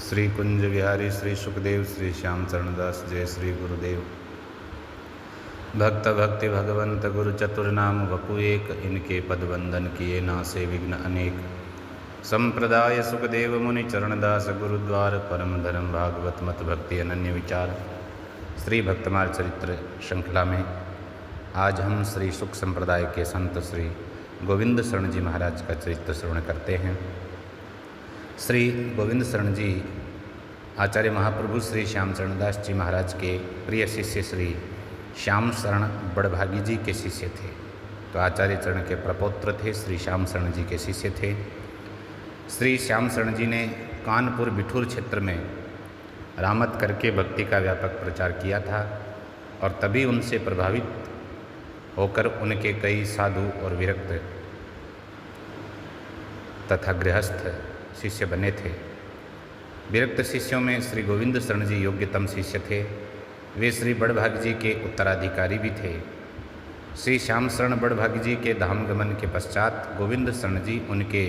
श्री कुंज विहारी श्री सुखदेव श्री श्याम चरणदास जय श्री गुरुदेव। भक्त भक्ति भगवंत गुरु चतुर्नाम वपु एक, इनके पदवंदन किए नासे विघ्न अनेक। संप्रदाय सुखदेव मुनि चरणदास गुरुद्वार, परम धर्म भागवत मत भक्ति अनन्य विचार। श्री भक्तमाल चरित्र श्रृंखला में आज हम श्री सुख संप्रदाय के संत श्री गोविंद शरण जी महाराज का चरित्र श्रवण करते हैं। श्री गोविंद शरण जी आचार्य महाप्रभु श्री श्याम चरणदास जी महाराज के प्रिय शिष्य श्री श्याम शरण बड़भागी जी के शिष्य थे। तो आचार्य चरण के प्रपौत्र थे, श्री श्याम शरण जी के शिष्य थे। श्री श्याम शरण जी ने कानपुर बिठूर क्षेत्र में रामत करके भक्ति का व्यापक प्रचार किया था और तभी उनसे प्रभावित होकर उनके कई साधु और विरक्त तथा गृहस्थ शिष्य बने थे। विरक्त शिष्यों में श्री गोविंद शरण जी योग्यतम शिष्य थे। वे श्री बड़भागी जी के उत्तराधिकारी भी थे। श्री श्याम शरण बड़भागी जी के धाम गमन के पश्चात गोविंद शरण जी उनके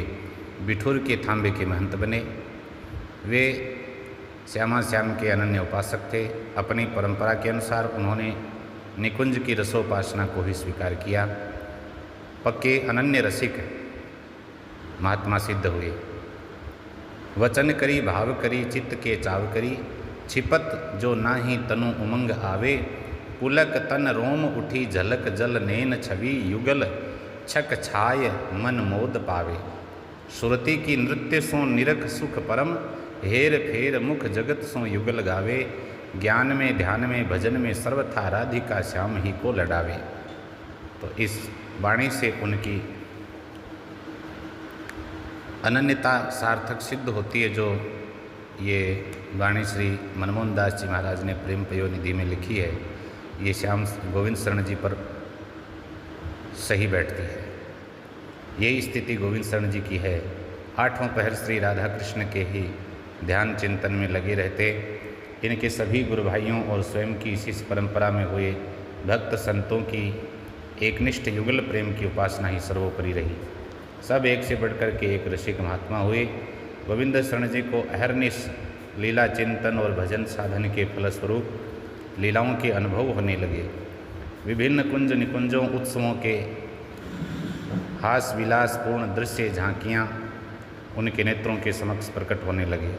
बिठूर के थांबे के महंत बने। वे श्यामा श्याम के अनन्य उपासक थे। अपनी परंपरा के अनुसार उन्होंने निकुंज की रसोपासना को ही स्वीकार किया। पक्के अनन्य रसिक महात्मा सिद्ध हुए। वचन करी भाव करी चित्त के चाव करी, छिपत जो नाही तनु उमंग आवे। पुलक तन रोम उठी झलक जल नैन छवि, युगल छक छाय मन मोद पावे। सुरति की नृत्य सो निरख सुख परम, हेर फेर मुख जगत सो युगल गावे। ज्ञान में ध्यान में भजन में सर्वथा राधिका श्याम ही को लडावे। तो इस वाणी से उनकी अनन्यता सार्थक सिद्ध होती है, जो ये वाणी श्री मनमोहन दास जी महाराज ने प्रेम पयोनिधि में लिखी है। ये श्याम गोविंद शरण जी पर सही बैठती है। यही स्थिति गोविंद शरण जी की है। आठों पहर श्री राधा कृष्ण के ही ध्यान चिंतन में लगे रहते। इनके सभी गुरु भाइयों और स्वयं की इस परंपरा में हुए भक्त संतों की एकनिष्ठ युगल प्रेम की उपासना ही सर्वोपरि रही। सब एक से बढ़कर के एक रसिक महात्मा हुए। गोविंद शरण जी को अहरनिश लीला चिंतन और भजन साधन के फलस्वरूप लीलाओं के अनुभव होने लगे। विभिन्न कुंज निकुंजों उत्सवों के हास विलासपूर्ण दृश्य झांकियाँ उनके नेत्रों के समक्ष प्रकट होने लगे।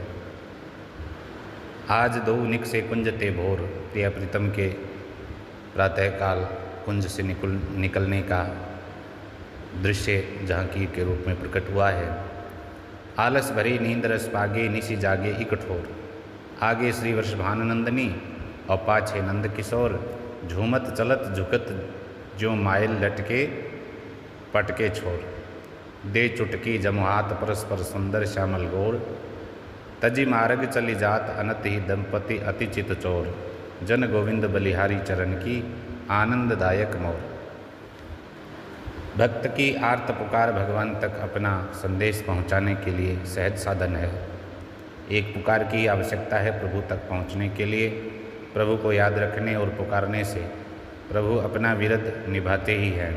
आज दो निक से कुंज ते भोर, प्रिय प्रीतम के प्रातःकाल कुंज से निकलने का दृश्य झांकी के रूप में प्रकट हुआ है। आलस भरी नींद रस पागे, निशि जागे इकठोर। आगे श्री वृषभानुनंदनी और पाछे नंद किशोर। झूमत चलत झुकत जो मायल लटके, पटके छोर। दे चुटकी जमुहात परस्पर सुंदर श्यामल गोर। तजी मार्ग चली जात अनत ही दंपति अति चित चोर। जन गोविंद बलिहारी चरण की आनंददायक मोर। भक्त की आर्त पुकार भगवान तक अपना संदेश पहुंचाने के लिए सहज साधन है। एक पुकार की आवश्यकता है प्रभु तक पहुंचने के लिए। प्रभु को याद रखने और पुकारने से प्रभु अपना विरद निभाते ही हैं।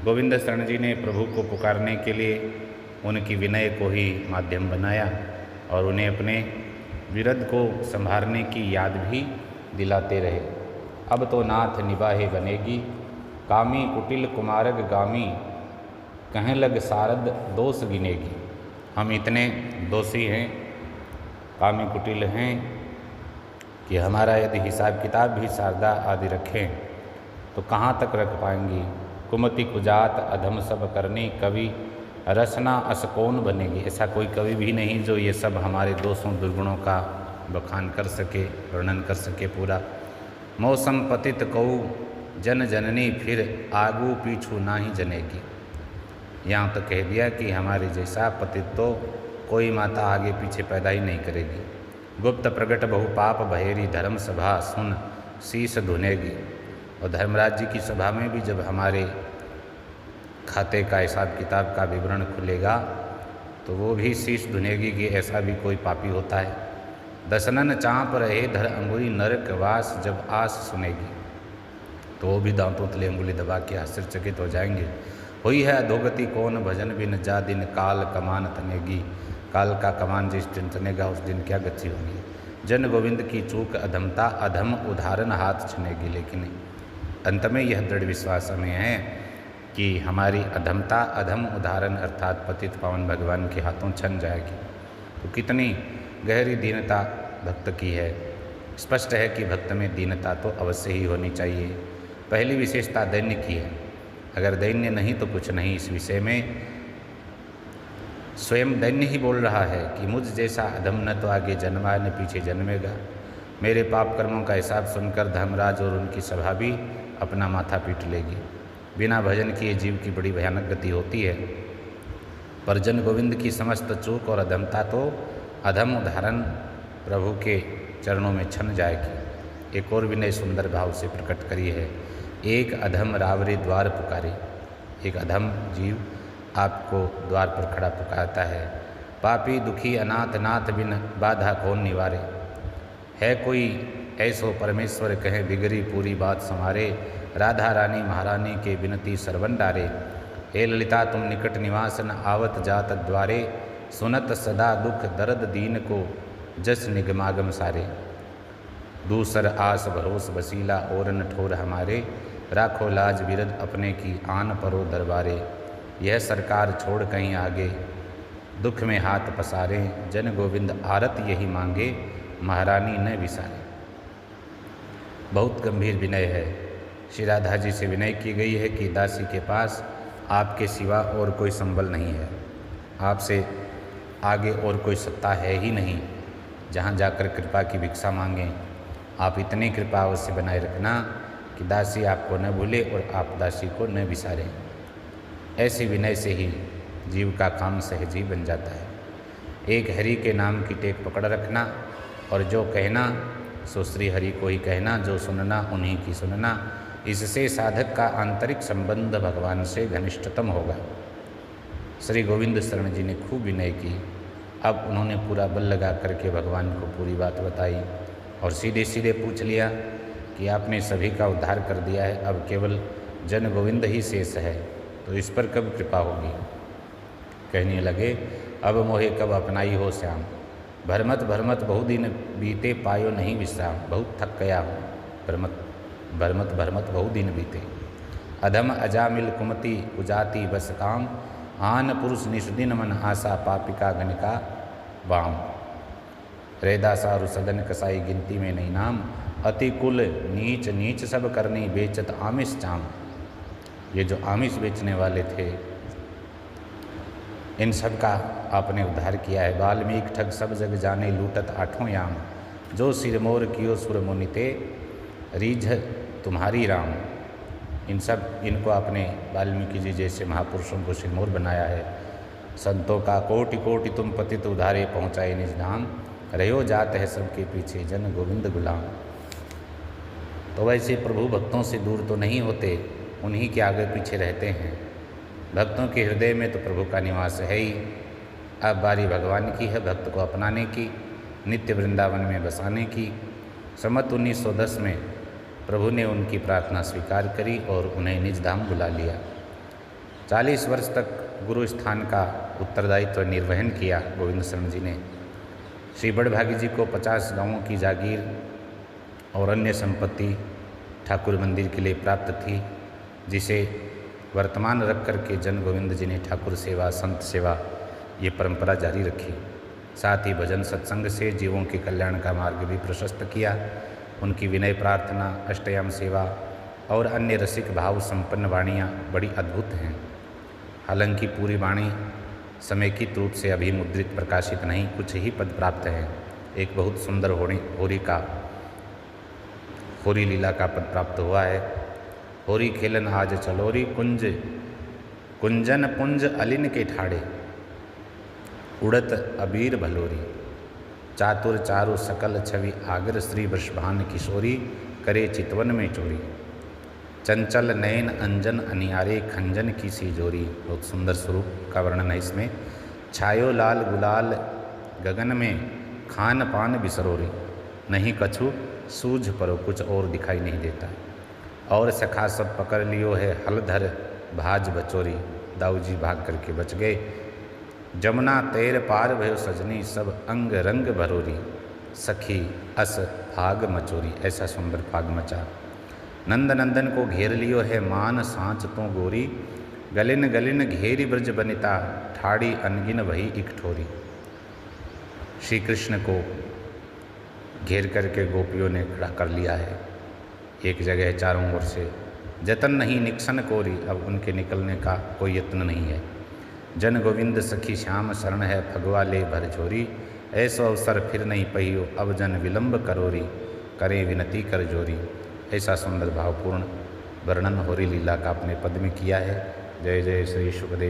गोविंद शरण जी ने प्रभु को पुकारने के लिए उनकी विनय को ही माध्यम बनाया और उन्हें अपने विरद को संभालने की याद भी दिलाते रहे। अब तो नाथ निबाहे बनेगी, कामी कुटिल कुमारग गामी। कहें लग सारद दोष गिनेगी। हम इतने दोषी हैं, कामी कुटिल हैं कि हमारा यदि हिसाब किताब भी शारदा आदि रखें तो कहाँ तक रख पाएंगी। कुमति कुजात अधम सब करनी, कवि रसना असकोन बनेगी। ऐसा कोई कवि भी नहीं जो ये सब हमारे दोषों दुर्गुणों का बखान कर सके, वर्णन कर सके पूरा। मौसम पतित कऊ जन जननी, फिर आगू पीछू ना ही जनेगी। यहाँ तो कह दिया कि हमारे जैसा पतित तो कोई माता आगे पीछे पैदा ही नहीं करेगी। गुप्त प्रगट बहुपाप भयेरी, धर्म सभा सुन शीश धुनेगी। और धर्मराज जी की सभा में भी जब हमारे खाते का हिसाब किताब का विवरण खुलेगा तो वो भी शीश धुनेगी कि ऐसा भी कोई पापी होता है। दसनन चाँप रहे धर अंगुरी, नरक वास जब आस सुनेगी। तो वो भी दांतों तले अंगुली दबा के आश्चर्यचकित हो जाएंगे। हुई है अधोगति कौन भजन बिन, जा दिन काल कमान तनेगी। काल का कमान जिस दिन तनेगा उस दिन क्या गति होगी। जन गोविंद की चूक अधमता अधम उदाहरण हाथ छनेगी। लेकिन अंत में यह दृढ़ विश्वास हमें है कि हमारी अधमता अधम उदाहरण अर्थात पतित पावन भगवान के हाथों छन जाएगी। तो कितनी गहरी दीनता भक्त की है। स्पष्ट है कि भक्त में दीनता तो अवश्य ही होनी चाहिए। पहली विशेषता दैन्य की है। अगर दैन्य नहीं तो कुछ नहीं। इस विषय में स्वयं दैन्य ही बोल रहा है कि मुझ जैसा अधम न तो आगे जन्मा न पीछे जन्मेगा। मेरे पाप कर्मों का हिसाब सुनकर धर्मराज और उनकी सभा भी अपना माथा पीट लेगी। बिना भजन किए जीव की बड़ी भयानक गति होती है। पर जन गोविंद की समस्त चूक और अधमता तो अधम उदाहरण प्रभु के चरणों में छन जाएगी। एक और विनय सुंदर भाव से प्रकट करी है। एक अधम रावरे द्वार पुकारे। एक अधम जीव आपको द्वार पर खड़ा पुकारता है। पापी दुखी अनाथ नाथ बिन बाधा कौन निवारे। है कोई ऐसो परमेश्वर कहे बिगड़ी पूरी बात संवारे। राधा रानी महारानी के बिनती सरवन डारे। हे ललिता तुम निकट निवास न आवत जात द्वारे। सुनत सदा दुख दर्द दीन को जस निगमागम सारे। दूसर आस भरोस बसीला और न ठोर हमारे। राखो लाज बिरद अपने की आन परो दरबारे। यह सरकार छोड़ कहीं आगे दुख में हाथ पसारे। जन गोविंद आरत यही मांगे महारानी न विसारे। बहुत गंभीर विनय है। श्री राधा जी से विनय की गई है कि दासी के पास आपके सिवा और कोई संबल नहीं है। आपसे आगे और कोई सत्ता है ही नहीं जहाँ जाकर कृपा की भिक्षा मांगें। आप इतनी कृपा अवश्य बनाए रखना कि दासी आपको न भूले और आप दासी को न विसारें। ऐसे विनय से ही जीव का काम सहज ही बन जाता है। एक हरि के नाम की टेक पकड़ रखना और जो कहना सो श्री हरि को ही कहना। जो सुनना उन्हीं की सुनना। इससे साधक का आंतरिक संबंध भगवान से घनिष्ठतम होगा। श्री गोविंद शरण जी ने खूब विनय की। अब उन्होंने पूरा बल लगा करके भगवान को पूरी बात बताई और सीधे सीधे पूछ लिया कि आपने सभी का उद्धार कर दिया है, अब केवल जन गोविंद ही शेष है, तो इस पर कब कृपा होगी। कहने लगे अब मोहे कब अपनाई हो श्याम। भरमत भरमत बहुदिन बीते पायो नहीं विश्राम। बहुत थक गया हूँ। भरमत भरमत बहुदिन बीते। अधम अजामिल कुमति उजाति बस काम। आन पुरुष निषदिन मन आशा पापिका गणिका वाम। रेदा सारु सदन कसाई गिनती में नहीं नाम। अति कुल नीच नीच सब करनी बेचत आमिष चाम। ये जो आमिष बेचने वाले थे इन सब का आपने उद्धार किया है। वाल्मीकि ठग सब जग जाने लूटत आठों याम। जो सिरमोर कियो सुर मुनिते रीझ तुम्हारी राम। इनको आपने वाल्मीकि जी जैसे महापुरुषों को सिरमोर बनाया है। संतों का कोटि कोटि तुम पतित उधारे पहुँचाए निज धाम। रहो जात है सबके पीछे जन गोविंद गुलाम। तो वैसे प्रभु भक्तों से दूर तो नहीं होते, उन्हीं के आगे पीछे रहते हैं। भक्तों के हृदय में तो प्रभु का निवास है ही। अब बारी भगवान की है भक्त को अपनाने की, नित्य वृंदावन में बसाने की। सम्मत 1910 में प्रभु ने उनकी प्रार्थना स्वीकार करी और उन्हें निज धाम बुला लिया। 40 वर्ष तक गुरु स्थान का उत्तरदायित्व निर्वहन किया गोविंद शरण जी ने। श्री बड़भागी जी को 50 गांवों की जागीर और अन्य संपत्ति ठाकुर मंदिर के लिए प्राप्त थी, जिसे वर्तमान रख करके जन गोविंद जी ने ठाकुर सेवा संत सेवा ये परंपरा जारी रखी। साथ ही भजन सत्संग से जीवों के कल्याण का मार्ग भी प्रशस्त किया। उनकी विनय प्रार्थना, अष्टयाम सेवा और अन्य रसिक भाव संपन्न वाणियाँ बड़ी अद्भुत हैं। हालांकि पूरी वाणी समेकित रूप से अभी मुद्रित प्रकाशित नहीं, कुछ ही पद प्राप्त हैं। एक बहुत सुंदर होरी लीला का पद प्राप्त हुआ है। होरी खेलन आज चलोरी कुंजन पुंज अलिन के ठाड़े। उड़त अबीर भलोरी चातुर चारु सकल छवि आगर। श्री वृषभान किशोरी करे चितवन में चोरी। चंचल नयन अंजन अनियारे खंजन की सी जोरी। बहुत सुंदर स्वरूप का वर्णन है इसमें। छायो लाल गुलाल गगन में खान पान बिसरोरी। नहीं कछु सूझ परो कुछ और दिखाई नहीं देता। और सखा सब पकड़ लियो है हलधर भाज बचोरी। दाऊ जी भाग करके बच गए। जमुना तैर पार भयो सजनी, सब अंग रंग भरोरी, सखी अस फाग मचोरी। ऐसा सुंदर फाग मचा। नंद नंदन को घेर लियो है मान सांच तो गोरी, गलिन गलिन घेरी ब्रज बनिता, ठाड़ी अनगिन वही एक ठोरी। श्री कृष्ण को घेर करके गोपियों ने खड़ा कर लिया है एक जगह चारों ओर से। जतन नहीं निक्सन कोरी, अब उनके निकलने का कोई यत्न नहीं है। जन गोविंद सखी श्याम शरण है, फगवा ले भर झोरी, ऐसो अवसर फिर नहीं पहियो, अब जन विलंब करोरी, करें विनती कर जोरी। ऐसा सुंदर भावपूर्ण वर्णन होरी लीला का अपने पद में किया है। जय जय श्री सुखदेव